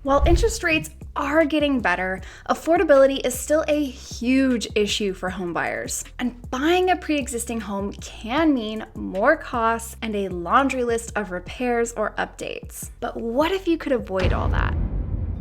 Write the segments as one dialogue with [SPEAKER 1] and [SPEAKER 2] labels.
[SPEAKER 1] While interest rates are getting better, affordability is still a huge issue for homebuyers. And buying a pre-existing home can mean more costs and a laundry list of repairs or updates. But what if you could avoid all that?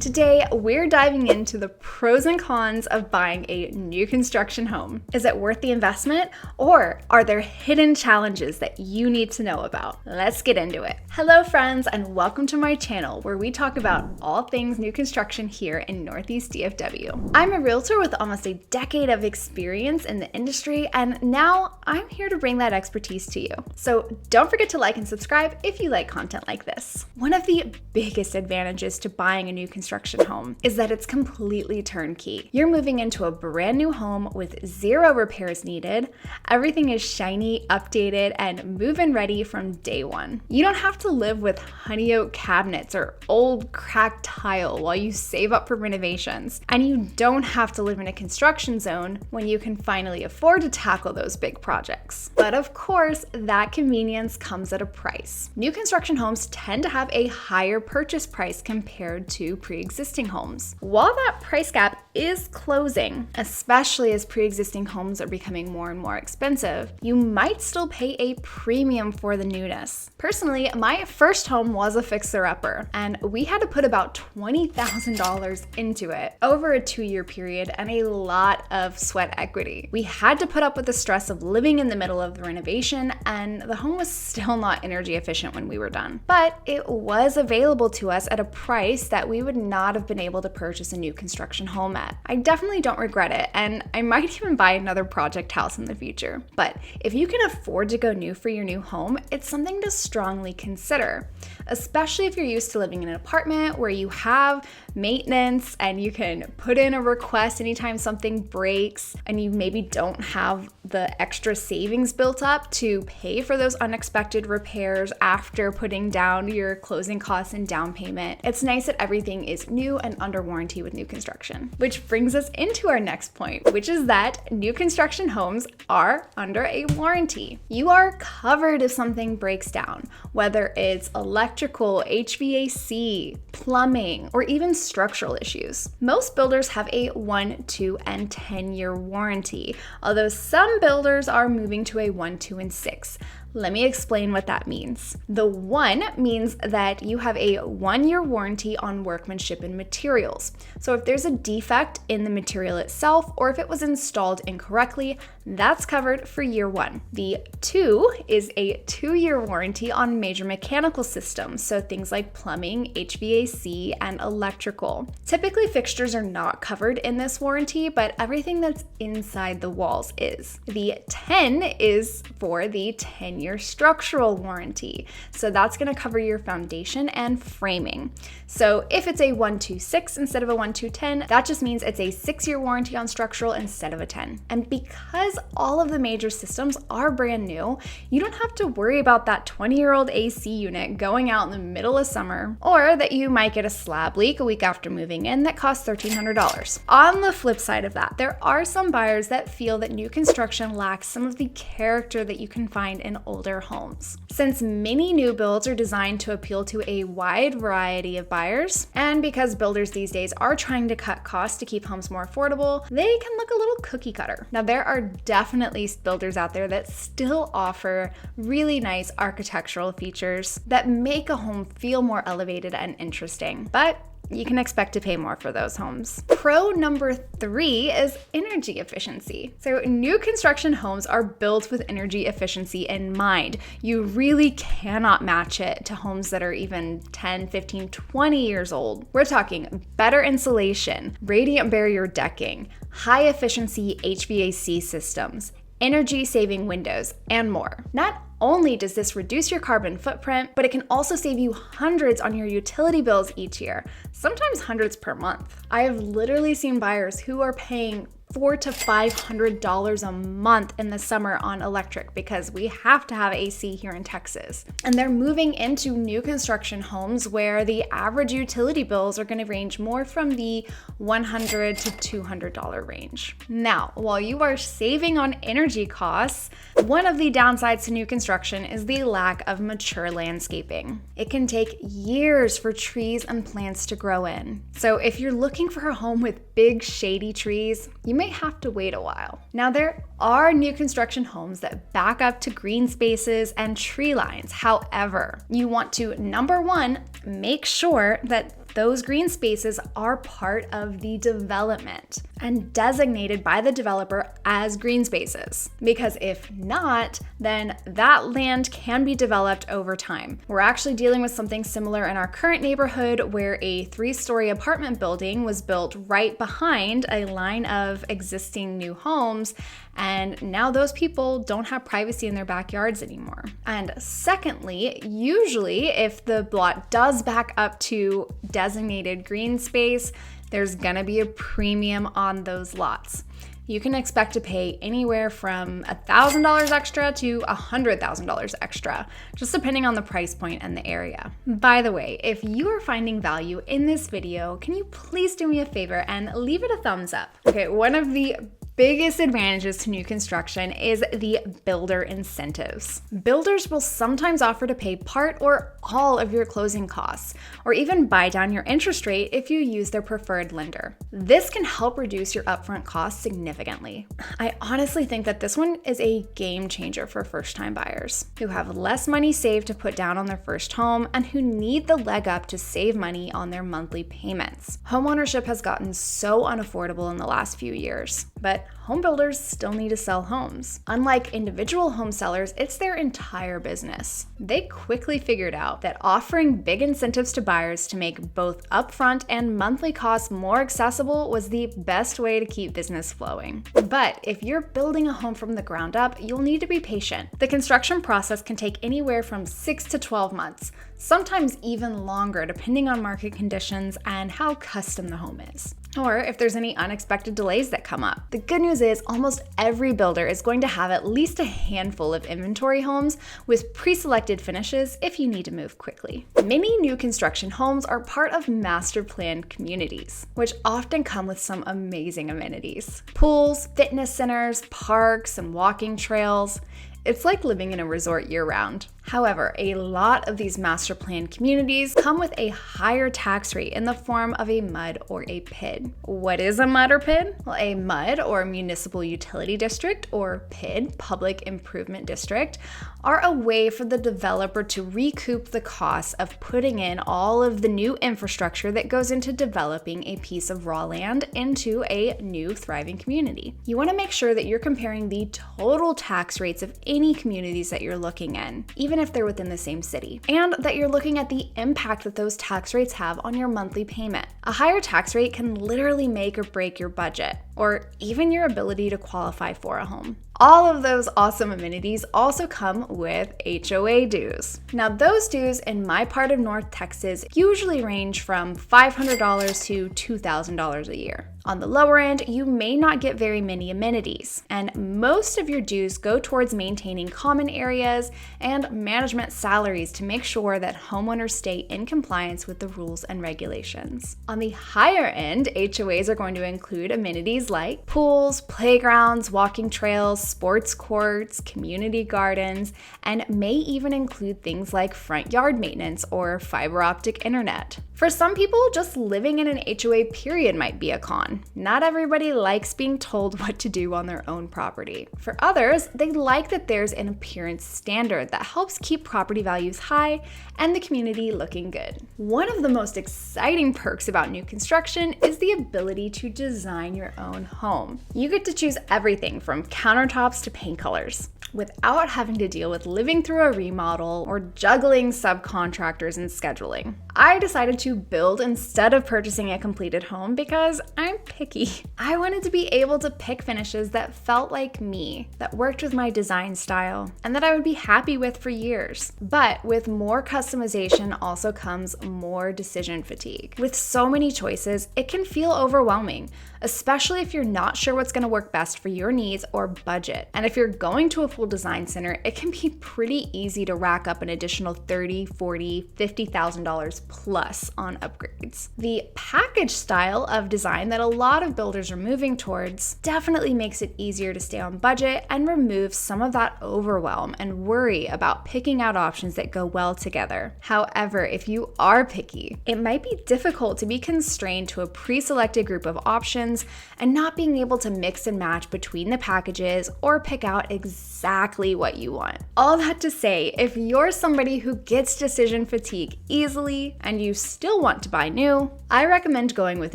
[SPEAKER 1] Today, we're diving into the pros and cons of buying a new construction home. Is it worth the investment, or are there hidden challenges that you need to know about? Let's get into it. Hello friends, and welcome to my channel where we talk about all things new construction here in Northeast DFW. I'm a realtor with almost a decade of experience in the industry, and now I'm here to bring that expertise to you. So don't forget to like and subscribe if you like content like this. One of the biggest advantages to buying a new construction home is that it's completely turnkey. You're moving into a brand new home with zero repairs needed. Everything is shiny, updated, and move-in ready from day one. You don't have to live with honey oak cabinets or old cracked tile while you save up for renovations. And you don't have to live in a construction zone when you can finally afford to tackle those big projects. But of course, that convenience comes at a price. New construction homes tend to have a higher purchase price compared to pre-existing homes. While that price gap is closing, especially as pre-existing homes are becoming more and more expensive, you might still pay a premium for the newness. Personally, my first home was a fixer-upper, and we had to put about $20,000 into it over a 2-year period and a lot of sweat equity. We had to put up with the stress of living in the middle of the renovation, and the home was still not energy efficient when we were done. But it was available to us at a price that we would not have been able to purchase a new construction home at. I definitely don't regret it, and I might even buy another project house in the future. But if you can afford to go new for your new home, it's something to strongly consider, especially if you're used to living in an apartment where you have maintenance and you can put in a request anytime something breaks, and you maybe don't have the extra savings built up to pay for those unexpected repairs after putting down your closing costs and down payment. It's nice that everything is new and under warranty with new construction. Which brings us into our next point, which is that new construction homes are under a warranty. You are covered if something breaks down, whether it's electrical, HVAC, plumbing, or even structural issues. Most builders have a 1, 2, and 10-year warranty, although some builders are moving to a 1, 2, and 6. Let me explain what that means. The 1 means that you have a 1-year warranty on workmanship and materials. So if there's a defect in the material itself, or if it was installed incorrectly, that's covered for year 1. The 2 is a 2-year warranty on major mechanical systems, so things like plumbing, HVAC, and electrical. Typically, fixtures are not covered in this warranty, but everything that's inside the walls is. The 10 is for the 10-year structural warranty. So that's going to cover your foundation and framing. So if it's a 1, 2, 6 instead of a 1, 2, 10, that just means it's a 6-year warranty on structural instead of a 10. And because all of the major systems are brand new, you don't have to worry about that 20-year-old AC unit going out in the middle of summer, or that you might get a slab leak a week after moving in that costs $1,300. On the flip side of that, there are some buyers that feel that new construction lacks some of the character that you can find in older homes. Since many new builds are designed to appeal to a wide variety of buyers, and because builders these days are trying to cut costs to keep homes more affordable, they can look a little cookie cutter. Now, there are definitely builders out there that still offer really nice architectural features that make a home feel more elevated and interesting, but you can expect to pay more for those homes. Pro number 3 is energy efficiency. So new construction homes are built with energy efficiency in mind. You really cannot match it to homes that are even 10, 15, 20 years old. We're talking better insulation, radiant barrier decking, high efficiency HVAC systems, energy saving windows, and more. Not only does this reduce your carbon footprint, but it can also save you hundreds on your utility bills each year, sometimes hundreds per month. I have literally seen buyers who are paying $400 to $500 a month in the summer on electric because we have to have AC here in Texas. And they're moving into new construction homes where the average utility bills are going to range more from the $100 to $200 range. Now, while you are saving on energy costs, one of the downsides to new construction is the lack of mature landscaping. It can take years for trees and plants to grow in. So if you're looking for a home with big shady trees, you may have to wait a while. Now, there are new construction homes that back up to green spaces and tree lines. However, you want to, number one, make sure that those green spaces are part of the development and designated by the developer as green spaces. Because if not, then that land can be developed over time. We're actually dealing with something similar in our current neighborhood where a 3-story apartment building was built right behind a line of existing new homes, and now those people don't have privacy in their backyards anymore. And secondly, usually if the lot does back up to designated green space, there's gonna be a premium on those lots. You can expect to pay anywhere from $1,000 extra to $100,000 extra, just depending on the price point and the area. By the way, if you are finding value in this video, can you please do me a favor and leave it a thumbs up? Okay, one of the biggest advantages to new construction is the builder incentives. Builders will sometimes offer to pay part or all of your closing costs, or even buy down your interest rate if you use their preferred lender. This can help reduce your upfront costs significantly. I honestly think that this one is a game changer for first-time buyers who have less money saved to put down on their first home and who need the leg up to save money on their monthly payments. Homeownership has gotten so unaffordable in the last few years, but home builders still need to sell homes. Unlike individual home sellers, it's their entire business. They quickly figured out that offering big incentives to buyers to make both upfront and monthly costs more accessible was the best way to keep business flowing. But if you're building a home from the ground up, you'll need to be patient. The construction process can take anywhere from 6 to 12 months, sometimes even longer depending on market conditions and how custom the home is, or if there's any unexpected delays that come up. The good news is almost every builder is going to have at least a handful of inventory homes with pre-selected finishes if you need to move quickly. Many new construction homes are part of master planned communities, which often come with some amazing amenities. Pools, fitness centers, parks, and walking trails. It's like living in a resort year-round. However, a lot of these master planned communities come with a higher tax rate in the form of a MUD or a PID. What is a MUD or PID? Well, a MUD, or Municipal Utility District, or PID, Public Improvement District, are a way for the developer to recoup the costs of putting in all of the new infrastructure that goes into developing a piece of raw land into a new thriving community. You want to make sure that you're comparing the total tax rates of any communities that you're looking in, even if they're within the same city, and that you're looking at the impact that those tax rates have on your monthly payment. A higher tax rate can literally make or break your budget, or even your ability to qualify for a home. All of those awesome amenities also come with HOA dues. Now, those dues in my part of North Texas usually range from $500 to $2,000 a year. On the lower end, you may not get very many amenities, and most of your dues go towards maintaining common areas and management salaries to make sure that homeowners stay in compliance with the rules and regulations. On the higher end, HOAs are going to include amenities like pools, playgrounds, walking trails, sports courts, community gardens, and may even include things like front yard maintenance or fiber optic internet. For some people, just living in an HOA period might be a con. Not everybody likes being told what to do on their own property. For others, they like that there's an appearance standard that helps keep property values high and the community looking good. One of the most exciting perks about new construction is the ability to design your own home. You get to choose everything from countertops to paint colors. without having to deal with living through a remodel or juggling subcontractors and scheduling. I decided to build instead of purchasing a completed home because I'm picky. I wanted to be able to pick finishes that felt like me, that worked with my design style, and that I would be happy with for years. But with more customization also comes more decision fatigue. With so many choices, it can feel overwhelming, especially if you're not sure what's going to work best for your needs or budget. And if you're going to a full design center, it can be pretty easy to rack up an additional $30,000, $40,000, $50,000 plus on upgrades. The package style of design that a lot of builders are moving towards definitely makes it easier to stay on budget and remove some of that overwhelm and worry about picking out options that go well together. However, if you are picky, it might be difficult to be constrained to a pre-selected group of options and not being able to mix and match between the packages or pick out exactly what you want. All that to say, if you're somebody who gets decision fatigue easily and you still want to buy new, I recommend going with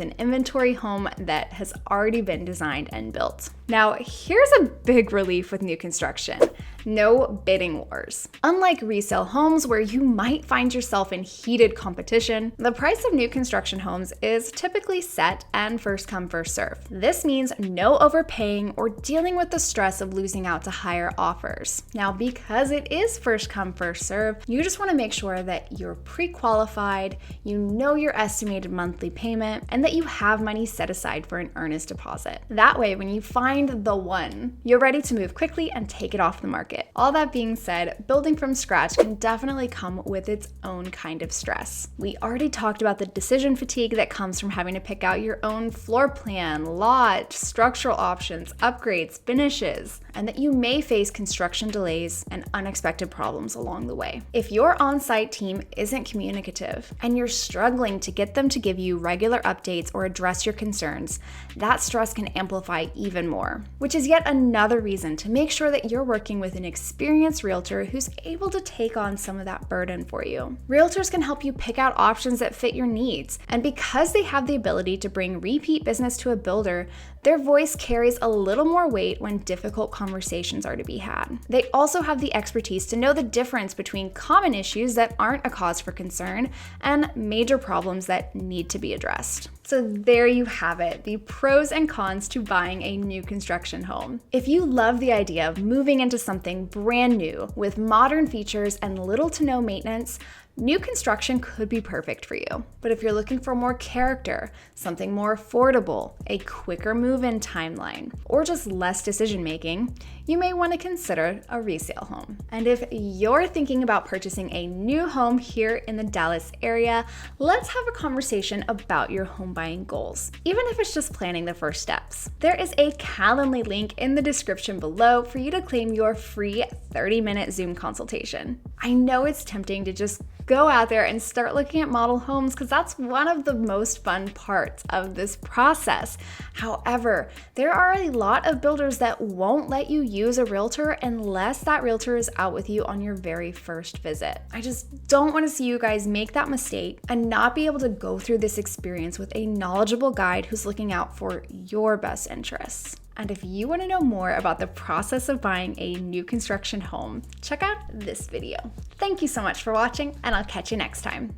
[SPEAKER 1] an inventory home that has already been designed and built. Now, here's a big relief with new construction. No bidding wars. Unlike resale homes where you might find yourself in heated competition, the price of new construction homes is typically set and first come, first serve. This means no overpaying or dealing with the stress of losing out to higher offers. Now, because it is first come, first serve, you just want to make sure that you're pre-qualified, you know your estimated monthly payment, and that you have money set aside for an earnest deposit. That way, when you find the one, you're ready to move quickly and take it off the market. All that being said, building from scratch can definitely come with its own kind of stress. We already talked about the decision fatigue that comes from having to pick out your own floor plan, lot, structural options, upgrades, finishes, and that you may face construction delays and unexpected problems along the way. If your on-site team isn't communicative and you're struggling to get them to give you regular updates or address your concerns, that stress can amplify even more, which is yet another reason to make sure that you're working with an experienced realtor who's able to take on some of that burden for you. Realtors can help you pick out options that fit your needs, and because they have the ability to bring repeat business to a builder, their voice carries a little more weight when difficult conversations are to be had. They also have the expertise to know the difference between common issues that aren't a cause for concern and major problems that need to be addressed. So there you have it, the pros and cons to buying a new construction home. If you love the idea of moving into something brand new with modern features and little to no maintenance, new construction could be perfect for you. But if you're looking for more character, something more affordable, a quicker move-in timeline, or just less decision-making, you may want to consider a resale home. And if you're thinking about purchasing a new home here in the Dallas area, let's have a conversation about your home buying goals, even if it's just planning the first steps. There is a Calendly link in the description below for you to claim your free 30-minute Zoom consultation. I know it's tempting to just go out there and start looking at model homes because that's one of the most fun parts of this process. However, there are a lot of builders that won't let you use a realtor unless that realtor is out with you on your very first visit. I just don't want to see you guys make that mistake and not be able to go through this experience with a knowledgeable guide who's looking out for your best interests. And if you want to know more about the process of buying a new construction home, check out this video. Thank you so much for watching, and I'll catch you next time.